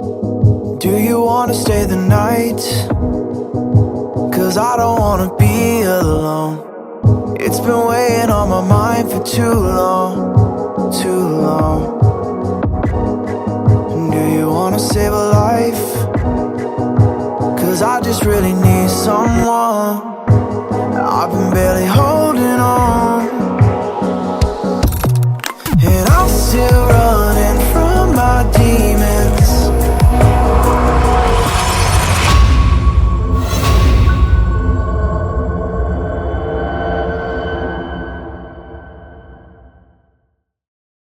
Do you wanna stay the night? 'Cause I don't wanna be alone. It's been weighing on my mind for too long, too long. Do you wanna save a life? 'Cause I just really need someone. I've been barely